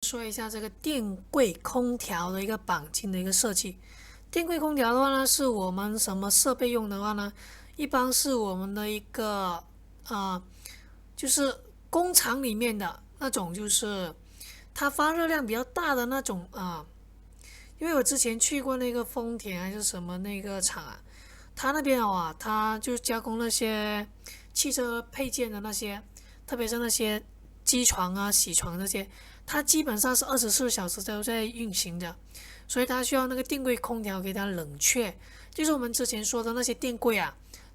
说一下这个电柜空调的一个绑筋的一个设计。电柜空调的话呢，是我们什么设备用的话呢？一般是我们的一个就是工厂里面的那种，就是它发热量比较大的那种因为我之前去过那个丰田还是什么那个厂啊，它那边它就加工那些汽车配件的那些，特别是那些机床啊、铣床这些，它基本上是24小时都在运行的，所以它需要那个电柜空调给它冷却。就是我们之前说的那些电柜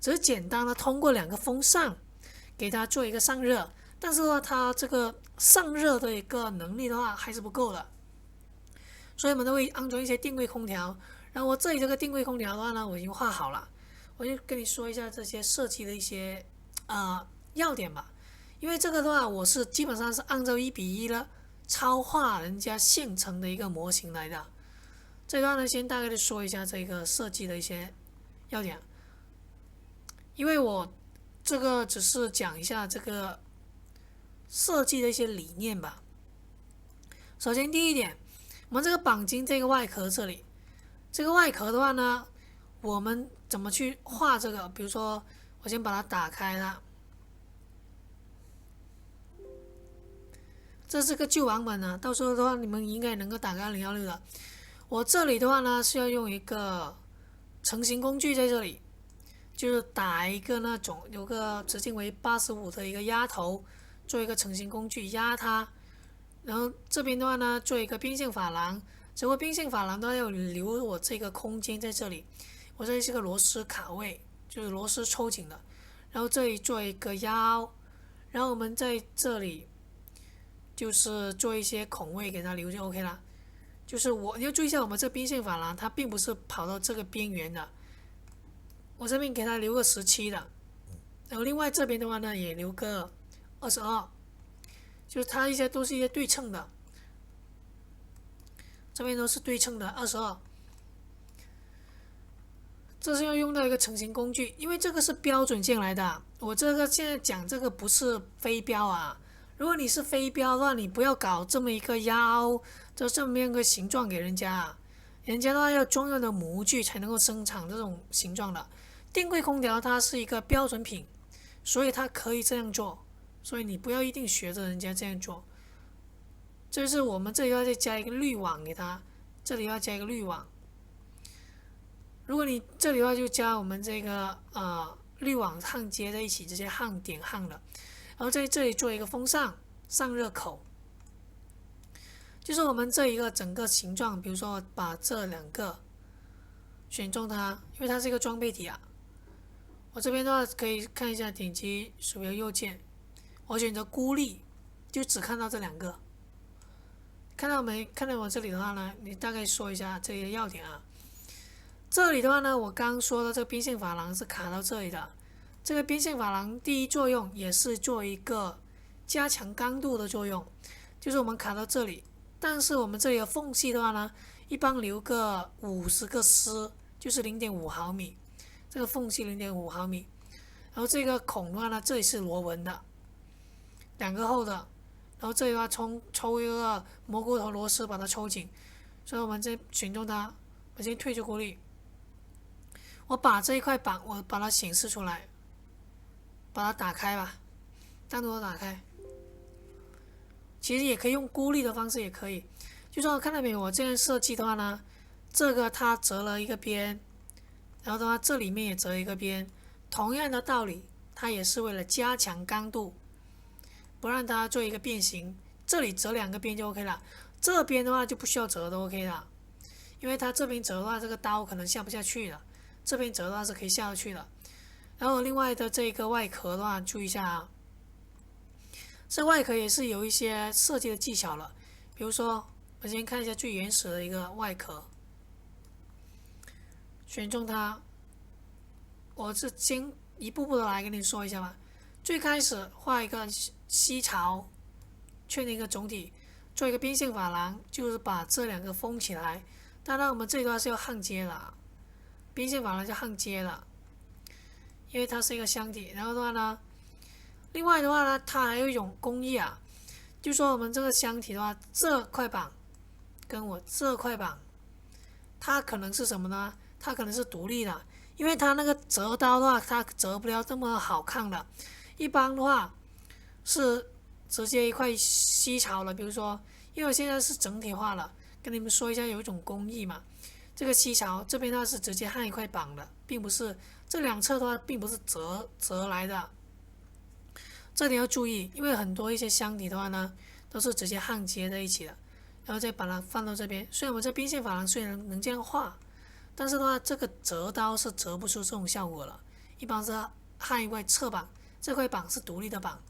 只是简单的通过两个风扇给它做一个散热，但是呢，它这个散热的一个能力的话还是不够的，所以我们都会安装一些电柜空调。然后我这里这个电柜空调的话呢，我已经画好了，我就跟你说一下这些设计的一些要点吧。因为这个的话，我是基本上是按照1:1的超画人家现成的一个模型来的。这段呢，先大概的说一下这个设计的一些要点，因为我这个只是讲一下这个设计的一些理念吧。首先第一点，我们这个绑筋这个外壳这里，这个外壳的话呢，我们怎么去画这个？比如说，我先把它打开它，这是个旧版本呢，到时候的话你们应该能够打开2016的。我这里的话呢是要用一个成型工具在这里，就是打一个那种有个直径为85的一个压头，做一个成型工具压它。然后这边的话呢，做一个边线珐琅，只不过边线珐琅都要留我这个空间在这里。我这里是个螺丝卡位，就是螺丝抽紧的。然后这里做一个腰，然后我们在这里就是做一些孔位给它留就 OK 了。就是你要注意一下，我们这边线珐琅它并不是跑到这个边缘的，我这边给它留个17的，然后另外这边的话呢也留个22，就是它一些都是一些对称的，这边都是对称的22。这是要用到一个成型工具，因为这个是标准件来的，我这个现在讲这个不是飞标啊。如果你是飞标的话，你不要搞这么一个腰，这么一个形状给人家，人家的话要专用的模具才能够生产这种形状的。电柜空调它是一个标准品，所以它可以这样做，所以你不要一定学着人家这样做。这是我们这里要再加一个滤网给它，这里要加一个滤网。如果你这里的话就加我们这个滤网焊接在一起，直接焊点焊了，然后在这里做一个风扇散热口，就是我们这一个整个形状，比如说把这两个选中它，因为它是一个装备体我这边的话可以看一下，点击鼠标右键，我选择孤立，就只看到这两个。看到没？看到我这里的话呢，你大概说一下这些要点这里的话呢，我刚刚说的这个边线珐琅是卡到这里的。这个边线珐琅第一作用也是做一个加强刚度的作用，就是我们卡到这里，但是我们这里的缝隙的话呢，一般留个50个丝，就是0.5毫米，这个缝隙0.5毫米。然后这个孔的话呢，这里是螺纹的，两个厚的，然后这里的话抽一个蘑菇头螺丝把它抽紧，所以我们再选中它，我先退出孤立。我把这一块板我把它显示出来，把它打开吧，单独的打开。其实也可以用孤立的方式，也可以。就说看到没有，我这样设计的话呢，这个它折了一个边，然后的话这里面也折一个边，同样的道理，它也是为了加强刚度，不让它做一个变形。这里折两个边就 OK 了，这边的话就不需要折都 OK 了，因为它这边折的话，这个刀可能下不下去的。这边折的话是可以下得去的。然后另外的这个外壳的话，注意一下这外壳也是有一些设计的技巧了。比如说，我先看一下最原始的一个外壳，选中它，我是先一步步的来跟你说一下吧。最开始画一个吸槽，确定一个总体，做一个边线珐琅，就是把这两个封起来。当然，我们这一段是要焊接的。边线珐琅就焊接了，因为它是一个箱体。然后的话呢，另外的话呢，它还有一种工艺就说我们这个箱体的话，这块板跟我这块板，它可能是什么呢？它可能是独立的，因为它那个折刀的话，它折不了这么好看的。一般的话是直接一块吸槽了，比如说，因为我现在是整体化了，跟你们说一下有一种工艺嘛。这个吸槽这边它是直接焊一块板的，并不是这两侧的话，并不是折来的。这里要注意，因为很多一些箱体的话呢，都是直接焊接在一起的，然后再把它放到这边。虽然我们这边线珐琅虽然能这样画，但是的话，这个折刀是折不出这种效果了。一般是焊一块侧板，这块板是独立的板，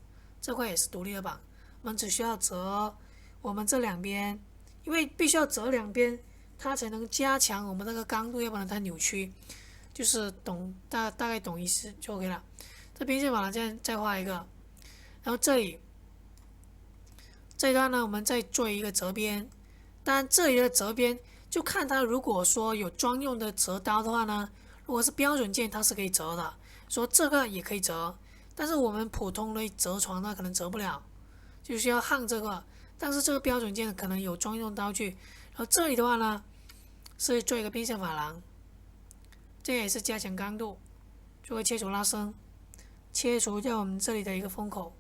这块也是独立的板，我们只需要折我们这两边，因为必须要折两边，它才能加强我们那个刚度，要不然它扭曲。就是大概懂意思就 OK 了。这边线珐琅再画一个，然后这里这一段呢，我们再做一个折边。当然这里的折边就看它，如果说有专用的折刀的话呢，如果是标准件它是可以折的，说这个也可以折，但是我们普通的折床呢可能折不了，就需要焊这个。但是这个标准件可能有专用刀具。然后这里的话呢，是做一个边线珐琅，这也是加强刚度，做个切除拉伸，切除掉我们这里的一个封口，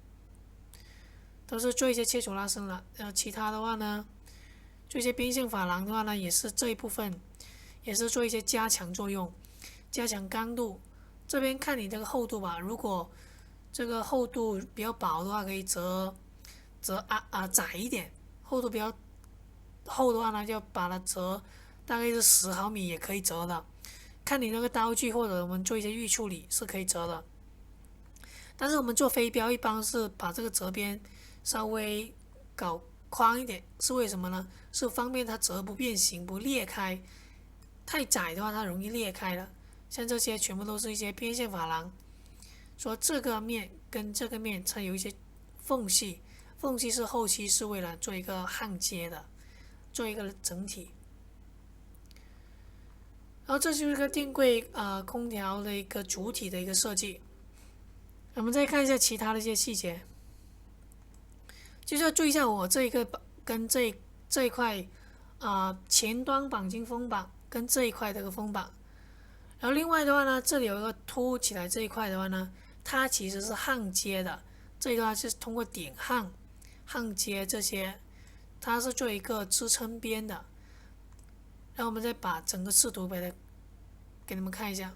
都是做一些切除拉伸了。然后其他的话呢，做一些边线珐琅的话呢，也是这一部分，也是做一些加强作用，加强刚度。这边看你这个厚度吧，如果这个厚度比较薄的话，可以窄一点；厚度比较厚的话呢，就把它折，大概是10毫米也可以折的。看你那个刀具，或者我们做一些预处理是可以折的。但是我们做飞镖一般是把这个折边稍微搞宽一点，是为什么呢？是方便它折不变形不裂开，太窄的话它容易裂开的。像这些全部都是一些边线珐琅，说这个面跟这个面它有一些缝隙，缝隙是后期是为了做一个焊接的，做一个整体。然后这就是一个电柜空调的一个主体的一个设计。我们再看一下其他的一些细节，就是要注意一下我这一个跟这一块前端绑进风板跟这一块这个风板。然后另外的话呢，这里有一个凸起来这一块的话呢，它其实是焊接的，这一段是通过点焊接这些，它是做一个支撑边的。然后我们再把整个视图给你们看一下。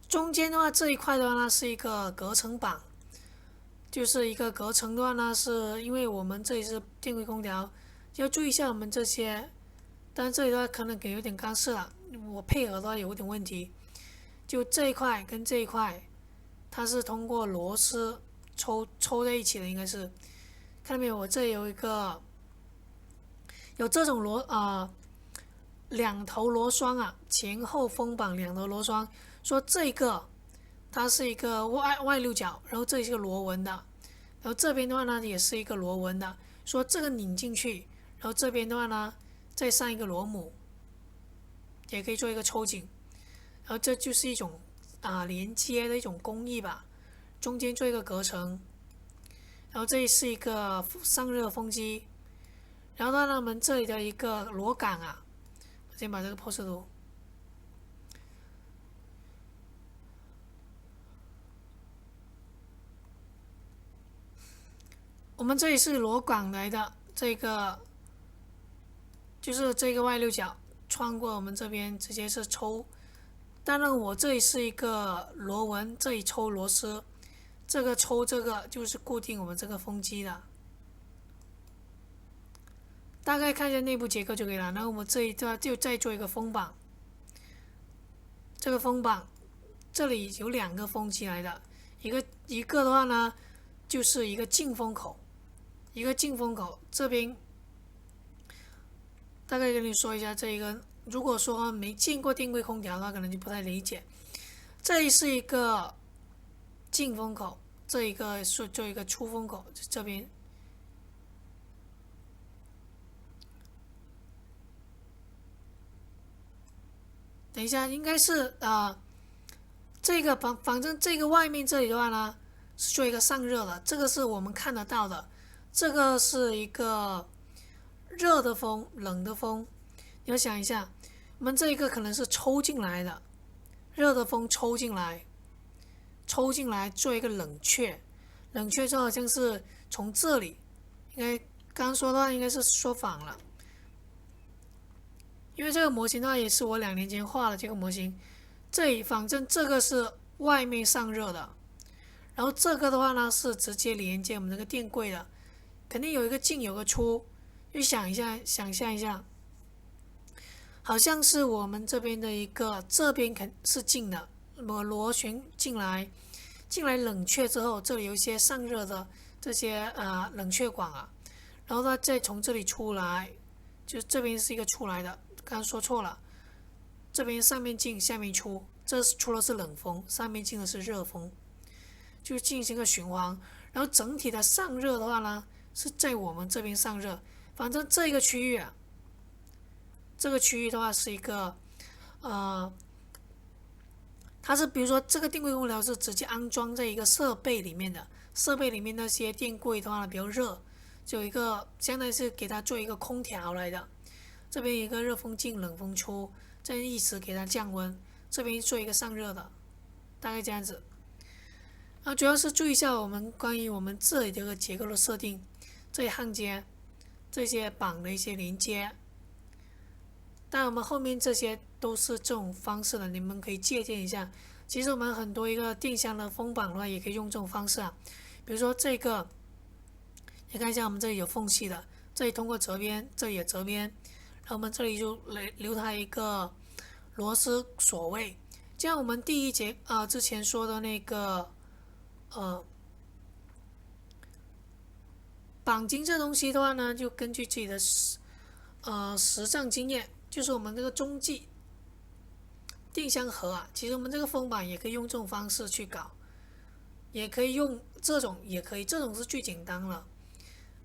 中间的话这一块的话呢是一个隔层板，就是一个隔层的话呢，是因为我们这里是电柜空调，要注意一下我们这些。但这里的话可能有点干涉了，我配合的话有点问题。就这一块跟这一块，它是通过螺丝抽在一起的，应该是。看到没有？我这里有这种两头螺栓啊，前后风板两头螺栓。说这个它是一个外六角，然后这里是个螺纹的，然后这边的话呢也是一个螺纹的。说这个拧进去，然后这边的话呢再上一个螺母，也可以做一个抽紧。然后这就是一种连接的一种工艺吧，中间做一个隔层。然后这里是一个散热风机，然后的话呢我们这里的一个螺杆我先把这个破视图。我们这里是螺杆来的，这个就是这个外六角穿过我们这边直接是抽。当然我这里是一个螺纹，这里抽螺丝，这个抽这个就是固定我们这个风机的。大概看一下内部结构就可以了。然后我们这一段就再做一个风板，这个风板这里有2个风机来的，一个的话呢就是一个进风口，这边大概跟你说一下这一个。如果说没见过电柜空调的话，可能就不太理解。这里是一个进风口，这一个是做一个出风口，这边。等一下，应该是这个反正这个外面这里的话呢，是做一个散热的，这个是我们看得到的，这个是一个热的风，冷的风。你要想一下，我们这一个可能是抽进来的，热的风抽进来，做一个冷却，冷却就好像是从这里，应该刚刚说的话应该是说反了，因为这个模型的话也是我2年前画的这个模型，这里反正这个是外面散热的，然后这个的话呢是直接连接我们这个电柜的，肯定有一个进有个出，就想象一下，好像是我们这边的一个，这边肯是进的，螺旋进来冷却之后，这里有一些散热的这些冷却管啊，然后它再从这里出来，就这边是一个出来的，刚刚说错了，这边上面进下面出，这出的是冷风，上面进的是热风，就进行个循环，然后整体的散热的话呢是在我们这边散热，反正这个区域啊，这个区域的话是一个它是比如说这个电柜空调是直接安装在一个设备里面的，设备里面那些电柜的话比较热，就有一个相当于是给它做一个空调来的，这边有一个热风进冷风出，再一直给它降温，这边做一个散热的，大概这样子。主要是注意一下我们关于我们这里这个结构的设定，这里焊接这些绑的一些连接，但我们后面这些都是这种方式的，你们可以借鉴一下。其实我们很多一个电箱的封板的话，也可以用这种方式啊。比如说这个，你看一下我们这里有缝隙的，这里通过折边，这里也折边，然后我们这里就留它一个螺丝锁位。这样我们第一节之前说的那个绑筋这东西的话呢，就根据自己的实战经验，就是我们这个中继电箱盒啊，其实我们这个封板也可以用这种方式去搞，也可以用这种，也可以，这种是最简单了。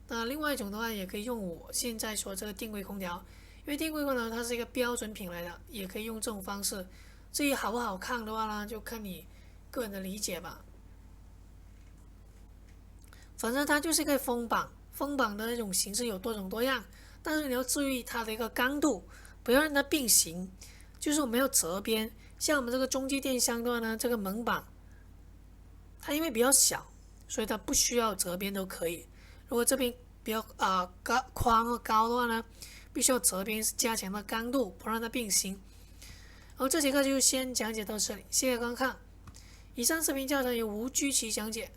那另外一种的话，也可以用我现在说这个电柜空调，因为电柜空调它是一个标准品来的，也可以用这种方式。至于好不好看的话呢，就看你个人的理解吧。反正它就是一个封板，封板的那种形式有多种多样，但是你要注意它的一个刚度，不要让它变形，就是我们要折边。像我们这个中继电箱的话呢，这个门板它因为比较小，所以它不需要折边都可以。如果这边比较宽和高的话呢，必须要折边，加强它刚度，不让它变形。然后这节课就先讲解到这里，谢谢观看。以上视频教程由吴居奇讲解。